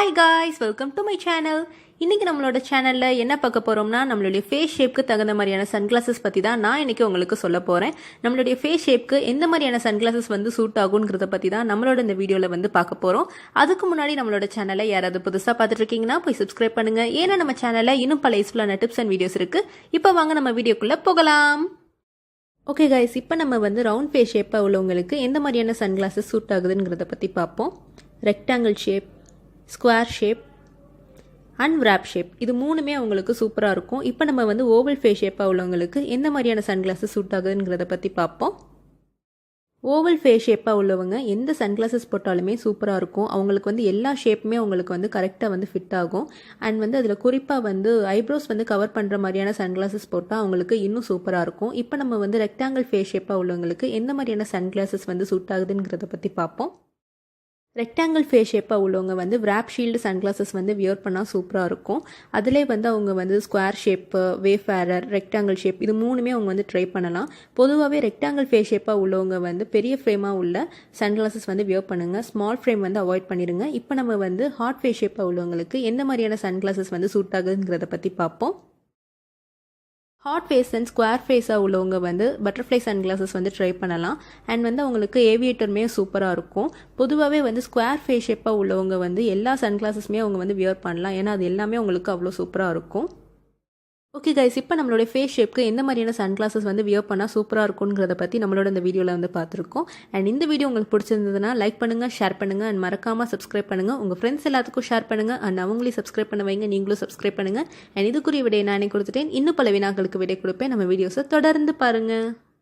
Hi guys, welcome to my channel. இன்றைக்கி நம்மளோட சேனலில் என்ன பார்க்க போகிறோம்னா, நம்மளுடைய ஃபேஸ் ஷேப்க்கு தகுந்த மாதிரியான சன்கிளாஸஸ் பற்றி தான் நான் இன்றைக்கி உங்களுக்கு சொல்ல போகிறேன். நம்மளுடைய ஃபேஸ் ஷேப்க்கு எந்த மாதிரியான சன்கிளாஸஸ் வந்து சூட் ஆகுங்கிறத பற்றி தான் நம்மளோட இந்த வீடியோவில் வந்து பார்க்க போகிறோம். அதுக்கு முன்னாடி நம்மளோட சேனலை யாராவது புதுசாக பார்த்துட்டு இருக்கீங்கன்னா போய் சப்ஸ்கிரைப் பண்ணுங்கள். ஏன்னா நம்ம சேனலில் இன்னும் பல யூஸ்ஃபுல்லான டிப்ஸ் அண்ட் வீடியோஸ் இருக்குது. இப்போ வாங்க நம்ம வீடியோக்குள்ளே போகலாம். ஓகே கைஸ், இப்போ நம்ம வந்து ரவுண்ட் ஃபேஸ் ஷேப்பாக உள்ளவங்களுக்கு எந்த மாதிரியான சன்கிளாஸஸ் சூட் ஆகுதுங்கிறத பற்றி பார்ப்போம். Rectangle shape, square shape and விராப் shape, இது மூணுமே அவங்களுக்கு சூப்பராக இருக்கும். இப்போ நம்ம வந்து ஓவல் ஃபேஸ் ஷேப்பாக உள்ளவங்களுக்கு எந்த மாதிரியான சன்கிளாஸஸ் சூட் ஆகுதுங்கிறத பற்றி பார்ப்போம். ஓவல் ஃபேஸ் ஷேப்பாக உள்ளவங்க எந்த சன்கிளாஸஸ் போட்டாலுமே சூப்பராக இருக்கும். அவங்களுக்கு வந்து எல்லா ஷேப்புமே அவங்களுக்கு வந்து கரெக்டாக வந்து ஃபிட் ஆகும். அண்ட் வந்து அதில் குறிப்பாக வந்து ஐப்ரோஸ் வந்து கவர் பண்ணுற மாதிரியான சன்கிளாஸஸ் போட்டால் அவங்களுக்கு இன்னும் சூப்பராக இருக்கும். இப்போ நம்ம வந்து ரெக்டாங்கிள் ஃபேஸ் ஷேப்பாக உள்ளவங்களுக்கு எந்த மாதிரியான சன்கிளாஸஸ் வந்து சூட் ஆகுதுங்கிறத பற்றி பார்ப்போம். ரெக்டாங்கிள் ஃபேஸ் ஷேப்பாக உள்ளவங்க வந்து விராப் ஷீல்டு சன்கிளாஸஸ் வந்து வியர் பண்ணால் சூப்பராக இருக்கும். அதிலே வந்து அவங்க வந்து square shape, Wayfarer, rectangle shape, இது மூணுமே அவங்க வந்து ட்ரை பண்ணலாம். பொதுவாகவே ரெக்டாங்கிள் ஃபேஸ் ஷேப்பாக உள்ளவங்க வந்து பெரிய ஃப்ரேமாக உள்ள சன்கிளாஸஸ் வந்து வியர் பண்ணுங்கள். ஸ்மால் ஃப்ரேம் வந்து அவாய்ட் பண்ணிடுங்க. இப்போ நம்ம வந்து ஹார்ட் ஃபேஸ் ஷேப்பாக உள்ளவங்களுக்கு எந்த மாதிரியான சன்கிளாஸஸ் வந்து சூட் ஆகுதுங்கிறத பற்றி பார்ப்போம். ஹாட் ஃபேஸ் அண்ட் ஸ்கொயர் ஃபேஸாக உள்ளவங்க வந்து பட்டர்ஃப்ளை சன்கிளாஸஸ் வந்து ட்ரை பண்ணலாம். அண்ட் வந்து அவங்களுக்கு ஏவியேட்டருமே சூப்பராக இருக்கும். பொதுவாகவே வந்து ஸ்கொயர் ஃபேஸ் ஷேப்பாக உள்ளவங்க வந்து எல்லா சன்கிளாஸஸுமே அவங்க வந்து வியர் பண்ணலாம். ஏன்னா அது எல்லாமே அவங்களுக்கு அவ்வளோ சூப்பராக இருக்கும். ஓகே கைஸ், இப்போ நம்மளோட ஃபேஸ் ஷேப்க்கு எந்த மாதிரியான சன்கிளாஸஸ் வந்து வியர் பண்ணால் சூப்பராக இருக்குங்கிறத பற்றி நம்மளோட இந்த வீடியோவில் வந்து பார்த்துருக்கோம். அண்ட் இந்த வீடியோ உங்களுக்கு பிடிச்சிருந்ததுன்னா லைக் பண்ணுங்கள், ஷேர் பண்ணுங்கள் அண்ட் மறக்காமல் சப்ஸ்கிரைப் பண்ணுங்கள். உங்கள் ஃப்ரெண்ட்ஸ் எல்லாத்துக்கும் ஷேர் பண்ணுங்கள் அண்ட் அவங்களையும் சப்ஸ்கிரைப் பண்ண வைங்க. நீங்களும் சப்ஸ்கிரைப் பண்ணுங்கள். அண்ட் இதுக்குரிய விடையை நானே கொடுத்துட்டேன். இன்னும் பல வினாக்களுக்கு விடை கொடுப்பேன். நம்ம வீடியோஸை தொடர்ந்து பாருங்கள்.